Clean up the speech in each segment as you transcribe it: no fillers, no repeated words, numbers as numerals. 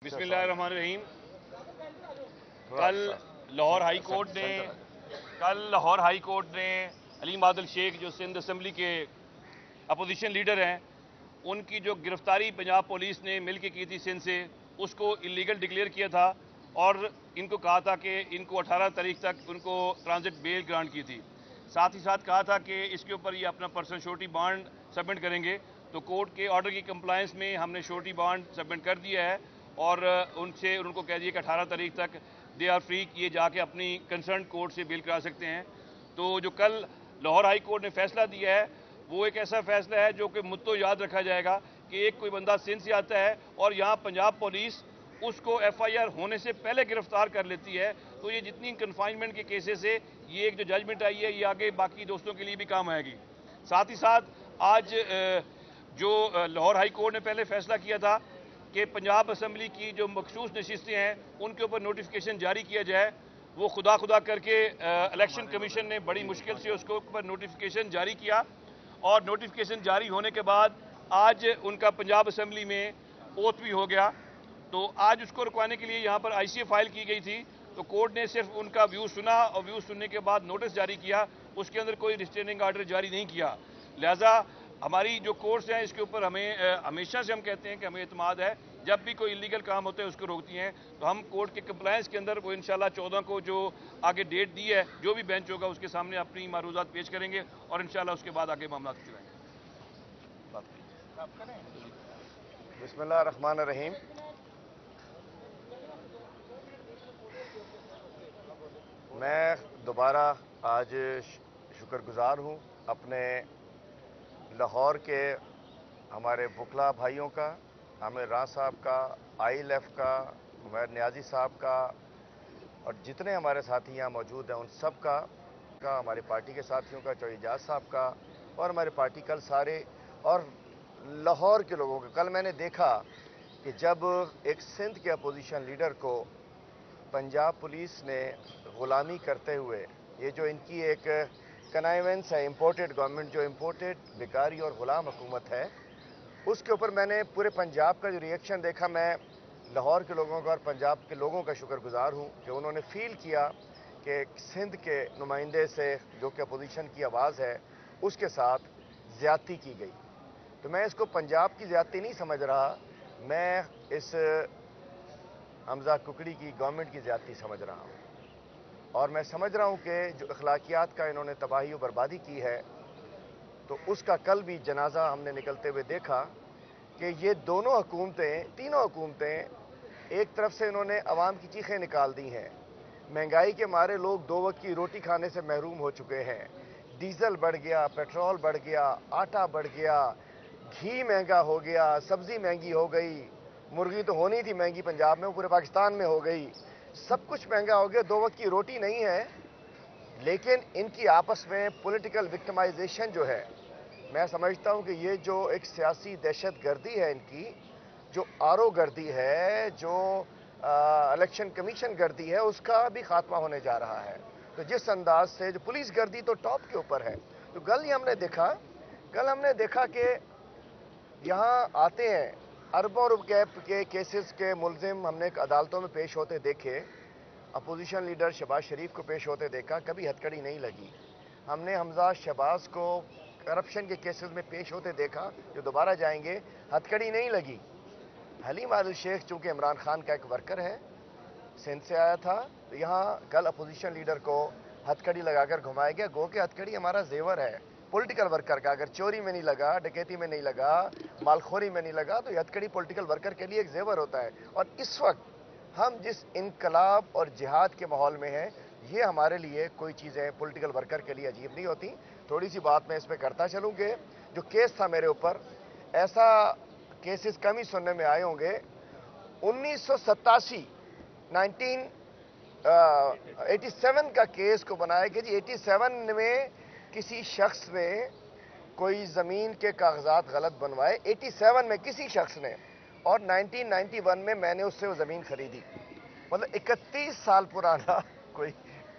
बिस्मिल्लाहिर्रहमानिर्रहीम। कल Lahore high court ने अलीम आदिल शेख जो सिंध असम्बली के अपोजिशन लीडर हैं, उनकी जो गिरफ्तारी पंजाब पुलिस ने मिल के की थी सिंध से, उसको इलीगल डिक्लेयर किया था और इनको कहा था कि इनको 18 तारीख तक उनको ट्रांजिट बेल ग्रांट की थी। साथ ही साथ कहा था कि इसके ऊपर ये अपना पर्सनल श्योरिटी बॉन्ड सबमिट करेंगे। तो कोर्ट के ऑर्डर की कंप्लायंस में हमने श्योरिटी बॉन्ड सबमिट कर दिया है और उनको कह दिया कि 18 तारीख तक दे आर फ्री, ये जाके अपनी कंसर्न कोर्ट से बेल करा सकते हैं। तो जो कल लाहौर हाई कोर्ट ने फैसला दिया है, वो एक ऐसा फैसला है जो कि मुद्दों याद रखा जाएगा कि एक कोई बंदा सिंध से आता है और यहाँ पंजाब पुलिस उसको FIR होने से पहले गिरफ्तार कर लेती है। तो ये जितनी कन्फाइनमेंट के केसेस है, ये एक जो जजमेंट आई है, ये आगे बाकी दोस्तों के लिए भी काम आएगी। साथ ही साथ आज जो लाहौर हाई कोर्ट ने पहले फैसला किया था कि पंजाब असम्बली की जो मखसूस नशिस्तें हैं, उनके ऊपर नोटिफिकेशन जारी किया जाए, वो खुदा करके इलेक्शन कमीशन ने बड़ी मुश्किल से उसके ऊपर नोटिफिकेशन जारी किया और नोटिफिकेशन जारी होने के बाद आज उनका पंजाब असम्बली में ओथ भी हो गया। तो आज उसको रुकवाने के लिए यहाँ पर ICA फाइल की गई थी। तो कोर्ट ने सिर्फ उनका व्यू सुना और व्यू सुनने के बाद नोटिस जारी किया, उसके अंदर कोई रिस्ट्रेनिंग आर्डर जारी नहीं किया। लिहाजा हमारी जो कोर्ट्स हैं, इसके ऊपर हमें हमेशा से हम कहते हैं कि हमें एतमाद है, जब भी कोई इलीगल काम होते हैं उसको रोकती हैं। तो हम कोर्ट के कंप्लायंस के अंदर वो इंशाल्लाह 14 को जो आगे डेट दी है, जो भी बेंच होगा उसके सामने अपनी मारूजात पेश करेंगे और इंशाल्लाह उसके बाद आगे मामला चलाएंगे। बिस्मिल्लाहिर्रहमानिर्रहीम। मैं दोबारा आज शुक्रगुजार हूँ अपने लाहौर के हमारे बुकला भाइयों का, आमिर राज साहब का, ILF का, उमैर नियाजी साहब का और जितने हमारे साथी यहाँ मौजूद हैं उन सब का हमारी पार्टी के साथियों का, चौईजाज साहब का और हमारे पार्टी कल सारे और लाहौर के लोगों का। कल मैंने देखा कि जब एक सिंध के अपोजिशन लीडर को पंजाब पुलिस ने ग़ुलामी करते हुए, ये जो इनकी एक कनाइवेंस है, इम्पोर्टेड गवर्नमेंट जो इम्पोर्टेड बेकारी और ग़ुलाम हुकूमत है, उसके ऊपर मैंने पूरे पंजाब का जो रिएक्शन देखा। मैं लाहौर के लोगों का और पंजाब के लोगों का शुक्रगुजार हूँ कि उन्होंने फील किया कि सिंध के नुमाइंदे से जो कि अपोजिशन की आवाज़ है, उसके साथ ज़्यादती की गई। तो मैं इसको पंजाब की ज़्यादती नहीं समझ रहा, मैं इस हमजा कुकड़ी की गवर्नमेंट की ज़्यादती समझ रहा हूँ। और मैं समझ रहा हूँ कि जो अखलाकियात का इन्होंने तबाही और बर्बादी की है, तो उसका कल भी जनाजा हमने निकलते हुए देखा कि ये दोनों हुकूमतें, तीनों हुकूमतें, एक तरफ से इन्होंने अवाम की चीखें निकाल दी हैं। महंगाई के मारे लोग 2 वक्त की रोटी खाने से महरूम हो चुके हैं। डीजल बढ़ गया, पेट्रोल बढ़ गया, आटा बढ़ गया, घी महंगा हो गया, सब्ज़ी महंगी हो गई, मुर्गी तो होनी थी महंगी पंजाब में, वो पूरे पाकिस्तान में हो गई, सब कुछ महंगा हो गया, 2 वक्त की रोटी नहीं है। लेकिन इनकी आपस में पॉलिटिकल विक्टिमाइजेशन जो है, मैं समझता हूं कि ये जो एक सियासी दहशत गर्दी है इनकी, जो आरो गर्दी है, जो इलेक्शन कमीशन गर्दी है, उसका भी खात्मा होने जा रहा है। तो जिस अंदाज से जो पुलिस गर्दी तो टॉप के ऊपर है। तो कल हमने देखा कि यहाँ आते हैं अरबों रुपए के केसेस के मुलजिम हमने अदालतों में पेश होते देखे। अपोजिशन लीडर शहबाज शरीफ को पेश होते देखा, कभी हथकड़ी नहीं लगी। हमने हमजा शहबाज को करप्शन के केसेस में पेश होते देखा, जो दोबारा जाएंगे, हथकड़ी नहीं लगी। अलीम आदिल शेख चूँकि इमरान खान का एक वर्कर है, सिंध से आया था, तो यहाँ कल अपोजिशन लीडर को हथकड़ी लगाकर घुमाया गया। गो के हथकड़ी हमारा जेवर है पॉलिटिकल वर्कर का। अगर चोरी में नहीं लगा, डकैती में नहीं लगा, मालखोरी में नहीं लगा, तो हथकड़ी पॉलिटिकल वर्कर के लिए एक जेवर होता है। और इस वक्त हम जिस इनकलाब और जिहाद के माहौल में हैं, ये हमारे लिए कोई चीज़ें पॉलिटिकल वर्कर के लिए अजीब नहीं होती। थोड़ी सी बात मैं इस पर करता चलूँ कि जो केस था मेरे ऊपर, ऐसा केसेस कम ही सुनने में आए होंगे। 1987 1987 का केस को बनाया कि जी 87 में किसी शख्स ने कोई ज़मीन के कागजात गलत बनवाए, 87 में किसी शख्स ने, और 1991 में मैंने उससे वो ज़मीन खरीदी। मतलब 31 साल पुराना, कोई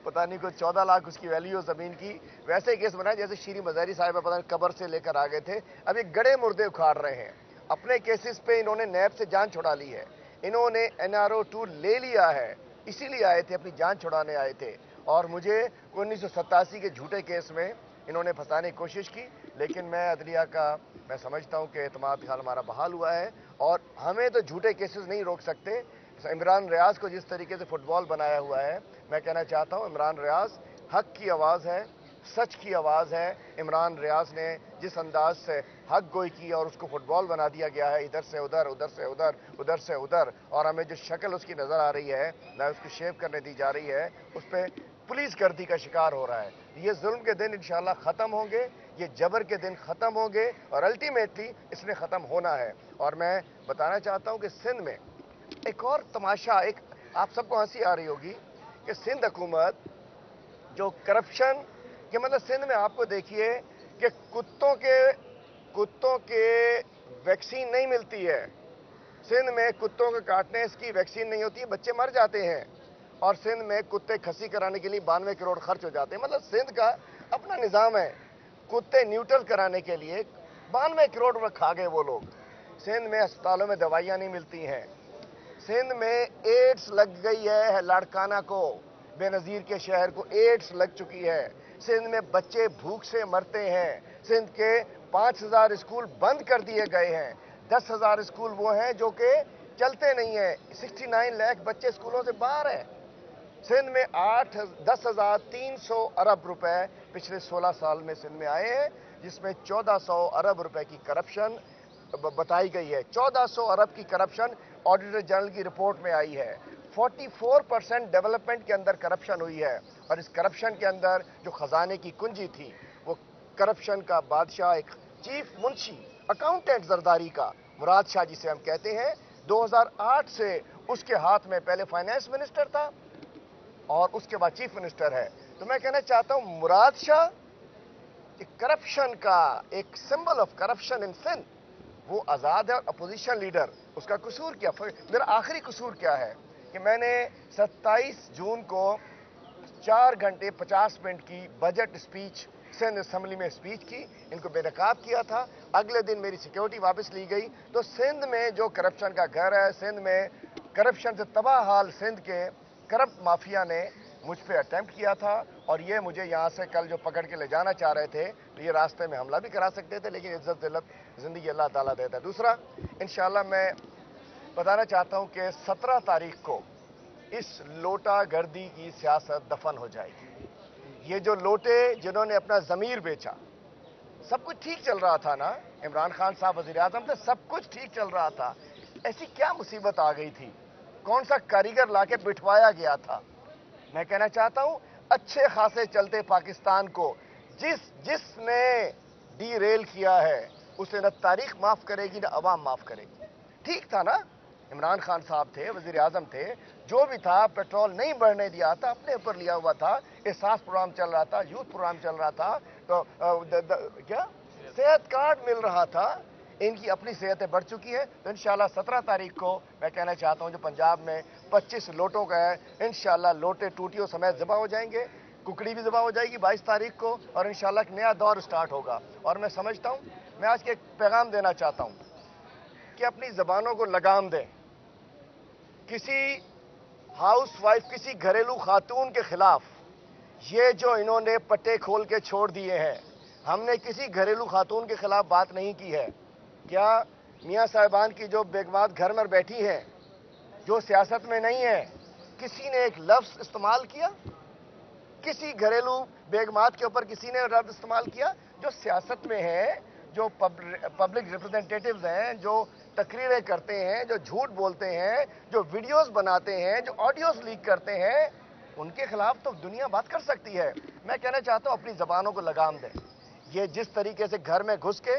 पता नहीं, कोई 14 लाख उसकी वैल्यू ज़मीन की। वैसे ही केस बनाया जैसे शीरी मज़ारी साहिबा पता नहीं कब्र से लेकर आ गए थे, अब ये गड़े मुर्दे उखाड़ रहे हैं। अपने केसेस पे इन्होंने नैब से जान छुड़ा ली है। انہوں نے NRO 2 لے لیا ہے، اسی لیے آئے تھے، اپنی جان چھڑانے آئے تھے، اور مجھے 1987 کے جھوٹے کیس میں انہوں نے پھنسانے کی کوشش کی، لیکن میں عدلیہ کا میں سمجھتا ہوں کہ اعتماد خیال ہمارا بحال ہوا ہے، اور ہمیں تو جھوٹے کیسز نہیں روک سکتے۔ عمران ریاض کو جس طریقے سے فٹ بال بنایا ہوا ہے، میں کہنا چاہتا ہوں عمران ریاض حق کی آواز ہے، سچ کی آواز ہے۔ عمران ریاض نے جس انداز سے حق گوئی کی اور اس کو فٹ بال بنا دیا گیا ہے، ادھر سے ادھر، ادھر سے ادھر، ادھر سے ادھر، اور ہمیں جو شکل اس کی نظر آ رہی ہے نہ اس کو شیپ کرنے دی جا رہی ہے، اس پہ پولیس گردی کا شکار ہو رہا ہے۔ یہ ظلم کے دن انشاءاللہ ختم ہوں گے، یہ جبر کے دن ختم ہوں گے، اور الٹیمیٹلی اس نے ختم ہونا ہے۔ اور میں بتانا چاہتا ہوں کہ سندھ میں ایک اور تماشا، ایک آپ سب کو ہنسی آ رہی ہوگی کہ سندھ حکومت جو کرپشن کہ مطلب سندھ میں آپ کو دیکھیے کہ کتوں کے ویکسین نہیں ملتی ہے، سندھ میں کتوں کے کاٹنے اس کی ویکسین نہیں ہوتی ہے، بچے مر جاتے ہیں، اور سندھ میں کتے کھسی کرانے کے لیے 92 کروڑ خرچ ہو جاتے ہیں۔ مطلب سندھ کا اپنا نظام ہے، کتے نیوٹرل کرانے کے لیے 92 کروڑ روپے کھا گئے وہ لوگ۔ سندھ میں اسپتالوں میں دوائیاں نہیں ملتی ہیں، سندھ میں ایڈز لگ گئی ہے، لاڑکانہ کو، بے نظیر کے شہر کو ایڈز لگ چکی ہے، سندھ میں بچے بھوک سے مرتے ہیں، سندھ کے 5000 اسکول بند کر دیے گئے ہیں، 10,000 اسکول وہ ہیں جو کہ چلتے نہیں ہیں، 69 لاکھ بچے اسکولوں سے باہر ہیں۔ سندھ میں 10,300 ارب روپے پچھلے 16 سال میں سندھ میں آئے ہیں، جس میں 1400 ارب روپے کی کرپشن بتائی گئی ہے۔ 1400 ارب کی کرپشن آڈیٹر جنرل کی رپورٹ میں آئی ہے۔ 44% ڈیولپمنٹ کے اندر کرپشن ہوئی ہے، اور اس کرپشن کے اندر جو خزانے کی کنجی تھی، وہ کرپشن کا بادشاہ، ایک چیف منشی اکاؤنٹنٹ زرداری کا، مراد شاہ جسے ہم کہتے ہیں، 2008 سے اس کے ہاتھ میں پہلے فائنانس منسٹر تھا اور اس کے بعد چیف منسٹر ہے۔ تو میں کہنا چاہتا ہوں مراد شاہ کرپشن کا ایک سمبل آف کرپشن ان سندھ، وہ آزاد ہے اور اپوزیشن لیڈر، اس کا قصور کیا؟ میرا آخری قصور کیا ہے کہ میں نے 27 جون کو 4 گھنٹے 50 منٹ کی بجٹ اسپیچ سندھ اسمبلی میں اسپیچ کی، ان کو بے نقاب کیا تھا، اگلے دن میری سیکیورٹی واپس لی گئی۔ تو سندھ میں جو کرپشن کا گھر ہے، سندھ میں کرپشن سے تباہ حال سندھ کے کرپٹ مافیا نے مجھ پہ اٹیمپٹ کیا تھا، اور یہ مجھے یہاں سے کل جو پکڑ کے لے جانا چاہ رہے تھے تو یہ راستے میں حملہ بھی کرا سکتے تھے، لیکن عزت ذلت زندگی اللہ تعالیٰ دیتا ہے۔ دوسرا، انشاءاللہ میں بتانا چاہتا ہوں کہ 17 تاریخ کو اس لوٹا گردی کی سیاست دفن ہو جائے گی۔ یہ جو لوٹے جنہوں نے اپنا ضمیر بیچا، سب کچھ ٹھیک چل رہا تھا نا، عمران خان صاحب وزیر اعظم تھے، سب کچھ ٹھیک چل رہا تھا، ایسی کیا مصیبت آ گئی تھی؟ کون سا کاریگر لا کے بٹھوایا گیا تھا؟ میں کہنا چاہتا ہوں اچھے خاصے چلتے پاکستان کو جس نے ڈی ریل کیا ہے، اسے نہ تاریخ معاف کرے گی نہ عوام معاف کرے گی۔ ٹھیک تھا نا، عمران خان صاحب تھے، وزیر اعظم تھے، جو بھی تھا پیٹرول نہیں بڑھنے دیا تھا، اپنے اوپر لیا ہوا تھا، احساس پروگرام چل رہا تھا، یوتھ پروگرام چل رہا تھا، تو کیا صحت کارڈ مل رہا تھا، ان کی اپنی صحتیں بڑھ چکی ہیں۔ تو انشاءاللہ 17 تاریخ کو میں کہنا چاہتا ہوں جو پنجاب میں 25 لوٹوں کا ہے، انشاءاللہ لوٹے ٹوٹیوں سمیت ذبح ہو جائیں گے، ککڑی بھی ذبح ہو جائے گی 22 تاریخ کو، اور انشاءاللہ ایک نیا دور سٹارٹ ہوگا۔ اور میں سمجھتا ہوں، میں آج کے ایک پیغام دینا چاہتا ہوں کہ اپنی زبانوں کو لگام دیں۔ کسی ہاؤس وائف، کسی گھریلو خاتون کے خلاف یہ جو انہوں نے پٹے کھول کے چھوڑ دیے ہیں، ہم نے کسی گھریلو خاتون کے خلاف بات نہیں کی ہے۔ کیا میاں صاحبان کی جو بیگمات گھر میں بیٹھی ہیں، جو سیاست میں نہیں ہے، کسی نے ایک لفظ استعمال کیا؟ کسی گھریلو بیگمات کے اوپر کسی نے لفظ استعمال کیا؟ جو سیاست میں ہے، جو پبلک ریپرزنٹیٹیوز ہیں، جو تقریریں کرتے ہیں، جو جھوٹ بولتے ہیں، جو ویڈیوز بناتے ہیں، جو آڈیوز لیک کرتے ہیں، ان کے خلاف تو دنیا بات کر سکتی ہے۔ میں کہنا چاہتا ہوں اپنی زبانوں کو لگام دیں۔ یہ جس طریقے سے گھر میں گھس کے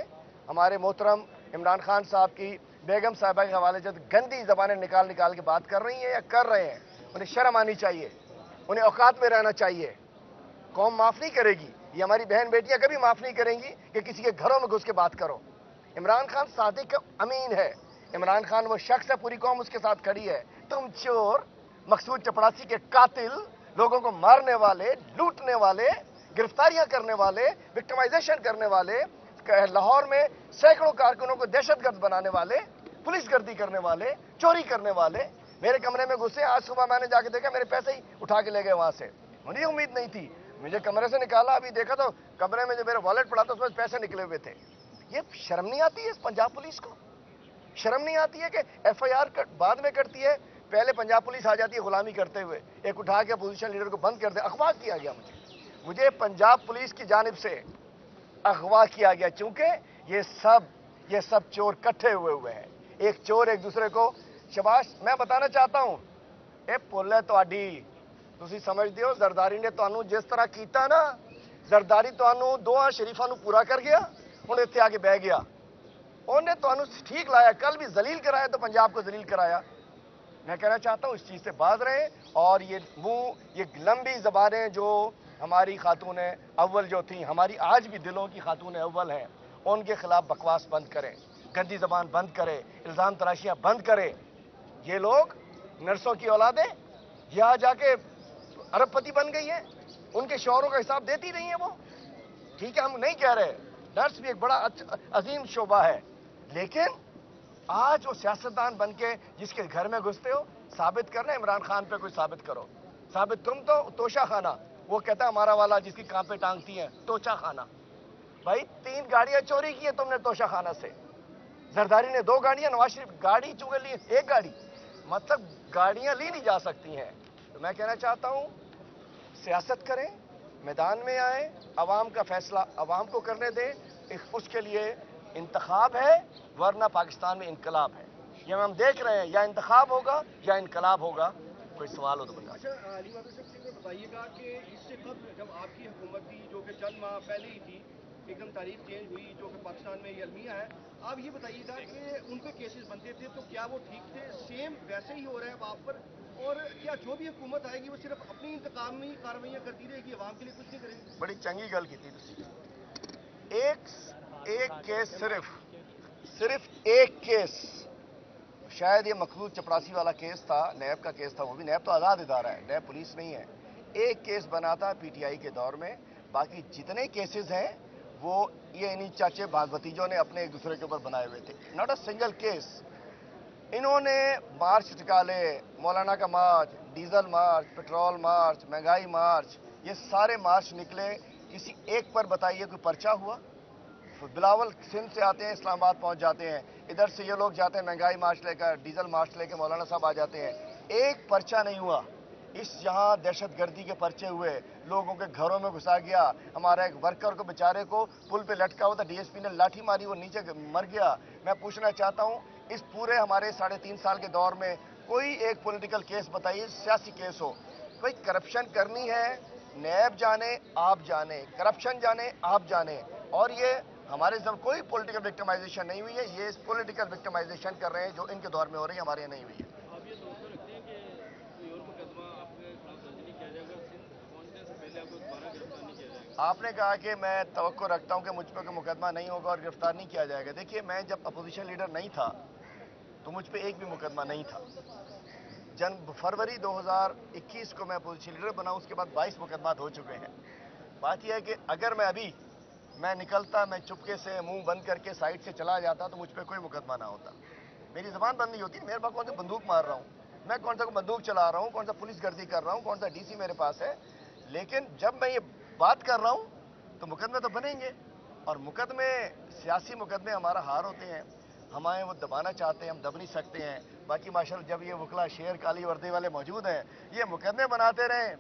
ہمارے محترم عمران خان صاحب کی بیگم صاحبہ کے حوالے سے گندی زبانیں نکال کے بات کر رہی ہیں یا کر رہے ہیں، انہیں شرم آنی چاہیے، انہیں اوقات میں رہنا چاہیے۔ قوم معاف نہیں کرے گی، یہ ہماری بہن بیٹیاں کبھی معاف نہیں کریں گی کہ کسی کے گھروں میں گھس کے بات کرو۔ عمران خان صادق امین ہے، عمران خان وہ شخص ہے، پوری قوم اس کے ساتھ کھڑی ہے۔ تم چور، مقصود چپڑاسی کے قاتل، لوگوں کو مارنے والے، لوٹنے والے، گرفتاریاں کرنے والے، وکٹمائزیشن کرنے والے، لاہور میں سینکڑوں کارکنوں کو دہشت گرد بنانے والے، पुलिस गर्दी करने वाले, चोरी करने वाले मेरे कमरे में घुसे। आज सुबह मैंने जाके देखा, मेरे पैसे ही उठा के ले गए वहां से। मुझे उम्मीद नहीं थी, मुझे कमरे से निकाला, अभी देखा तो कमरे में जो मेरा वॉलेट पड़ा था उसमें पैसे निकले हुए थे। ये शर्म नहीं आती है इस पंजाब पुलिस को? शर्म नहीं आती है कि FIR बाद में करती है, पहले पंजाब पुलिस आ जाती है गुलामी करते हुए, एक उठा के अपोजिशन लीडर को बंद कर दे। अगवा किया गया मुझे पंजाब पुलिस की जानिब से अगवा किया गया, क्योंकि ये सब चोर इकट्ठे हुए हैं। एक चोर एक दूसरे को शबाश। मैं बताना चाहता हूं, ए पुल है तुहाडी, तुसी समझदे हो जरदारी ने तुहानू जिस तरह कीता ना, जरदारी तुहानू दोहां शरीफां नू पूरा कर गया, हुण इत्थे आके बह गया। उन्हें तुहानू ठीक लाया, कल भी जलील कराया तो पंजाब को जलील कराया। मैं कहना चाहता हूं इस चीज से बाज रहे, और ये लंबी जबानें जो हमारी खातून अव्वल जो थी, हमारी आज भी दिलों की खातून अव्वल हैं, उनके खिलाफ बकवास बंद करें, गंदी जबान बंद करें, इल्जाम तराशियां बंद करें। ये लोग नर्सों की औलादें यहाँ जाके अरबपति बन गई हैं, उनके शौहरों का हिसाब देती नहीं है वो। ठीक है, हम नहीं कह रहे, नर्स भी एक बड़ा अजीम शोबा है, लेकिन आज वो सियासतदान बन के जिसके घर में घुसते हो, साबित करना इमरान खान पे कोई साबित करो। साबित तुम तो तोशा खाना, वो कहता हमारा वाला जिसकी कांपे टांगती हैं, तोशा खाना। भाई 3 गाड़ियां चोरी की है तुमने तोशा खाना से, जरदारी ने 2 गाड़ियां, नवाज शरीफ गाड़ी चुके ली 1 गाड़ी, मतलब गाड़ियां ली नहीं जा सकती हैं। तो मैं कहना चाहता हूं सियासत करें, मैदान में आए, अवाम का फैसला अवाम को करने दें, उसके लिए इंतखाब है, वरना पाकिस्तान में इनकलाब है। ये हम देख रहे हैं, या इंतखाब होगा या इनकलाब होगा। कोई सवाल हो तो बता। अच्छा, अली वादर साहब बताइएगा कि इससे कबल जब आपकी हुकूमत थी, जो कि चंद माह पहले ही थी, एकदम तारीख चेंज हुई, जो कि पाकिस्तान में ये अलमिया है, आप ये बताइएगा कि उन पे केसेस बनते थे तो क्या वो ठीक थे, सेम वैसे ही हो रहा है अब आप पर, और क्या जो भी हुकूमत आएगी वो सिर्फ अपनी इंतकामी कार्रवाइयाँ करती रहेगी, अवाम के लिए कुछ नहीं करेगी? बड़ी चंगी गल की थी। एक केस, सिर्फ एक केस, शायद ये मखलूद चपरासी वाला केस था, नैब का केस था, वो भी नैब तो आज़ाद इदारा है, नैब पुलिस नहीं है। एक केस बना था PTI के दौर में, बाकी जितने केसेस हैं वो ये इन्हीं चाचे भतीजों ने अपने एक दूसरे के ऊपर बनाए हुए थे। Not a single case. इन्होंने मार्च निकाले, मौलाना का मार्च, डीजल मार्च, पेट्रोल मार्च, महंगाई मार्च, ये सारे मार्च निकले, किसी एक पर बताइए कोई पर्चा हुआ? बिलावल सिंध से आते हैं, इस्लामाबाद पहुंच जाते हैं, इधर से ये लोग जाते हैं महंगाई मार्च लेकर, डीजल मार्च लेकर, मौलाना साहब आ जाते हैं, एक पर्चा नहीं हुआ। इस यहाँ दहशतगर्दी के पर्चे हुए, लोगों के घरों में घुसा गया, हमारा एक वर्कर को बेचारे को पुल पे लटका हुआ था, DSP ने लाठी मारी, वो नीचे मर गया। मैं पूछना चाहता हूँ, इस पूरे हमारे 3.5 साल के दौर में कोई एक पॉलिटिकल केस बताइए, सियासी केस हो। कोई करप्शन करनी है, नैब जाने आप जाने, करप्शन जाने आप जाने, और ये हमारे जब कोई पॉलिटिकल विक्टिमाइजेशन नहीं हुई है, ये पॉलिटिकल विक्टिमाइजेशन कर रहे हैं जो इनके दौर में हो रही है, हमारे यहाँ नहीं हुई है। आप ये दोस्तों रखते हैं कि कोई और मुकदमा आपके खिलाफ दर्ज नहीं किया जाएगा, सिंध पहुंचने से पहले आपको दोबारा गिरफ्तार नहीं किया जाएगा? आपने कहा कि मैं तवक्को रखता हूं कि मुझ पर कोई मुकदमा नहीं होगा और गिरफ्तार नहीं किया जाएगा। देखिए, मैं जब अपोजिशन लीडर नहीं था तो मुझ पर एक भी मुकदमा नहीं था। फरवरी 2021 को मैं अपोजिशन लीडर बना, उसके बाद 22 मुकदमा हो चुके हैं। बात यह है कि अगर मैं निकलता, मैं चुपके से मुंह बंद करके साइड से चला जाता तो मुझ पर कोई मुकदमा ना होता। मेरी जबान बंद नहीं होती, मेरे पास कौन सा बंदूक मार रहा हूँ, मैं कौन सा बंदूक चला रहा हूँ, कौन सा पुलिस गर्दी कर रहा हूँ, कौन सा DC मेरे पास है। लेकिन जब मैं ये बात कर रहा हूँ तो मुकदमे तो बनेंगे, और मुकदमे, सियासी मुकदमे हमारा हार होते हैं, हमें वो दबाना चाहते हैं, हम दब नहीं सकते हैं। बाकी माशाल्लाह जब ये वकला शेर काली वर्दी वाले मौजूद हैं, ये मुकदमे बनाते रहें,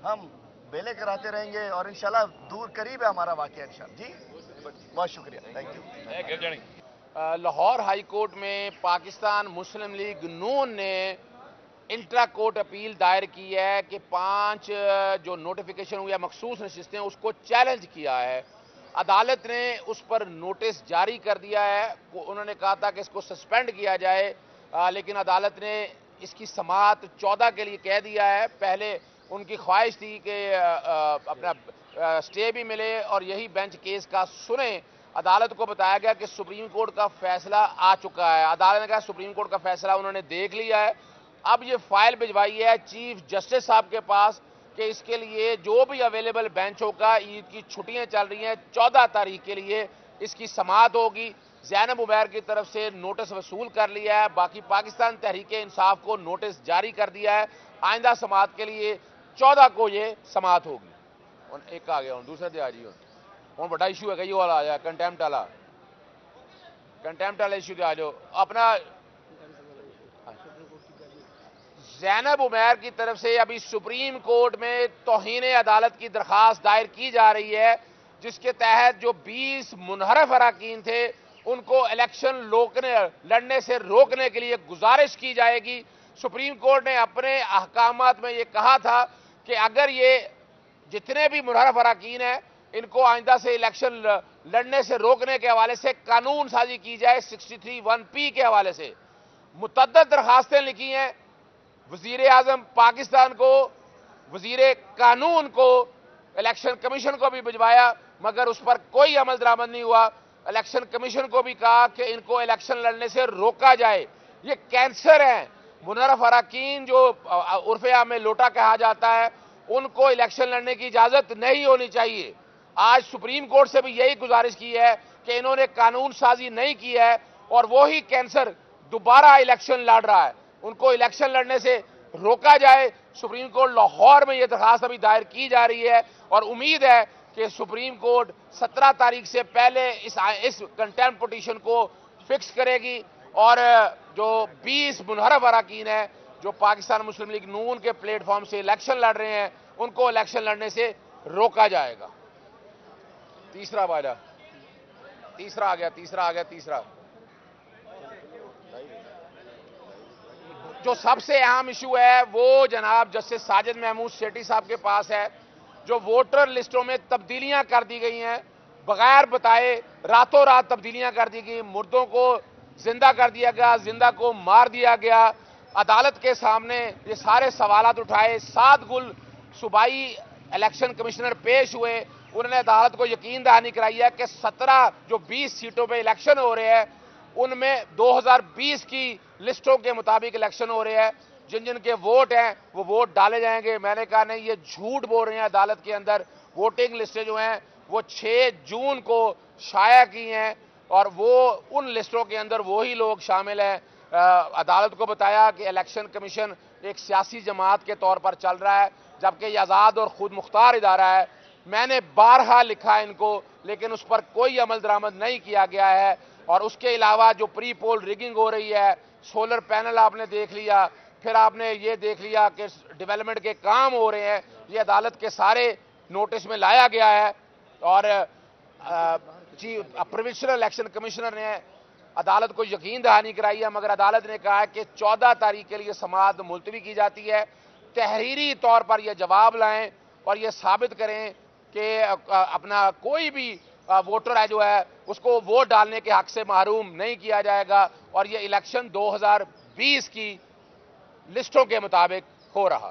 हम बेले कराते रहेंगे, और इंशाल्लाह दूर करीब है हमारा वाक़या इंशाल्लाह। जी बहुत शुक्रिया, thank you. Lahore high court में पाकिस्तान मुस्लिम लीग नून ने इंट्रा कोर्ट अपील दायर की है कि 5 जो नोटिफिकेशन हुई है मखसूस नशिस्तें, उसको चैलेंज किया है। अदालत ने उस पर नोटिस जारी कर दिया है, उन्होंने कहा था कि इसको सस्पेंड किया जाए, लेकिन अदालत ने इसकी समाअत 14 के लिए कह दिया है। पहले उनकी ख्वाहिश थी कि अपना स्टे भी मिले और यही बेंच केस का सुने। अदालत को बताया गया कि सुप्रीम कोर्ट का फैसला आ चुका है। अदालत ने कहा सुप्रीम कोर्ट का फैसला उन्होंने देख लिया है, अब ये फाइल भिजवाई है चीफ जस्टिस साहब के पास कि इसके लिए जो भी अवेलेबल बेंच होगा, ईद की छुट्टियां चल रही हैं, 14 तारीख के लिए इसकी समाअत होगी। زینب عمیر کی طرف سے نوٹس وصول کر لیا ہے. باقی پاکستان تحریک انصاف کو نوٹس جاری کر دیا ہے. آئندہ سماعت کے لیے 14 کو یہ سماعت ہوگی. ایک آ گیا دوسرے دے آ جی ہوں بڑا ایشو ہے کہ یہ والا آیا کنٹیمپٹ والا ایشو دے آ جاؤ. اپنا زینب عمیر کی طرف سے ابھی سپریم کورٹ میں توہین عدالت کی درخواست دائر کی جا رہی ہے، جس کے تحت جو 20 منحرف اراکین تھے ان کو الیکشن لڑنے سے روکنے کے لیے گزارش کی جائے گی. سپریم کورٹ نے اپنے احکامات میں یہ کہا تھا کہ اگر یہ جتنے بھی منحرف اراکین ہیں ان کو آئندہ سے الیکشن لڑنے سے روکنے کے حوالے سے قانون سازی کی جائے. 63(1)P کے حوالے سے متعدد درخواستیں لکھی ہیں وزیر اعظم پاکستان کو، وزیر قانون کو، الیکشن کمیشن کو بھی بھجوایا، مگر اس پر کوئی عمل درآمد نہیں ہوا. الیکشن کمیشن کو بھی کہا کہ ان کو الیکشن لڑنے سے روکا جائے. یہ کینسر ہیں. منحرف اراکین جو عرف عام میں لوٹا کہا جاتا ہے ان کو الیکشن لڑنے کی اجازت نہیں ہونی چاہیے. آج سپریم کورٹ سے بھی یہی گزارش کی ہے کہ انہوں نے قانون سازی نہیں کی ہے اور وہی کینسر دوبارہ الیکشن لڑ رہا ہے. ان کو الیکشن لڑنے سے روکا جائے. سپریم کورٹ لاہور میں یہ درخواست ابھی دائر کی جا رہی ہے اور امید ہے کہ سپریم کورٹ 17 تاریخ سے پہلے اس کنٹیمپٹ پٹیشن کو فکس کرے گی اور جو 20 منحرف اراکین ہیں جو پاکستان مسلم لیگ نون کے پلیٹ فارم سے الیکشن لڑ رہے ہیں ان کو الیکشن لڑنے سے روکا جائے گا. تیسرا آ گیا. جو سب سے اہم ایشو ہے وہ جناب جسٹس ساجد محمود سیٹھی صاحب کے پاس ہے. جو ووٹر لسٹوں میں تبدیلیاں کر دی گئی ہیں بغیر بتائے، راتوں رات تبدیلیاں کر دی گئی، مردوں کو زندہ کر دیا گیا، زندہ کو مار دیا گیا. عدالت کے سامنے یہ سارے سوالات اٹھائے. 7 گل صوبائی الیکشن کمشنر پیش ہوئے. انہوں نے عدالت کو یقین دہانی کرائی ہے کہ 17 جو 20 سیٹوں پہ الیکشن ہو رہے ہیں ان میں 2020 کی لسٹوں کے مطابق الیکشن ہو رہے ہیں. جن کے ووٹ ہیں وہ ووٹ ڈالے جائیں گے. میں نے کہا نہیں، یہ جھوٹ بول رہے ہیں. عدالت کے اندر ووٹنگ لسٹیں جو ہیں وہ 6 جون کو شائع کی ہیں اور وہ ان لسٹوں کے اندر وہی لوگ شامل ہیں. عدالت کو بتایا کہ الیکشن کمیشن ایک سیاسی جماعت کے طور پر چل رہا ہے جبکہ یہ آزاد اور خود مختار ادارہ ہے. میں نے بارہا لکھا ان کو لیکن اس پر کوئی عمل درآمد نہیں کیا گیا ہے. اور اس کے علاوہ جو پری پول ریگنگ ہو رہی ہے، سولر پینل آپ نے دیکھ لیا، پھر آپ نے یہ دیکھ لیا کہ ڈیولپمنٹ کے کام ہو رہے ہیں، یہ عدالت کے سارے نوٹس میں لایا گیا ہے. اور پروونشل الیکشن کمشنر نے عدالت کو یقین دہانی کرائی ہے، مگر عدالت نے کہا ہے کہ 14 تاریخ کے لیے سماعت ملتوی کی جاتی ہے. تحریری طور پر یہ جواب لائیں اور یہ ثابت کریں کہ اپنا کوئی بھی ووٹر ہے جو ہے اس کو ووٹ ڈالنے کے حق سے محروم نہیں کیا جائے گا اور یہ الیکشن 2020 کی لسٹوں کے مطابق ہو رہا.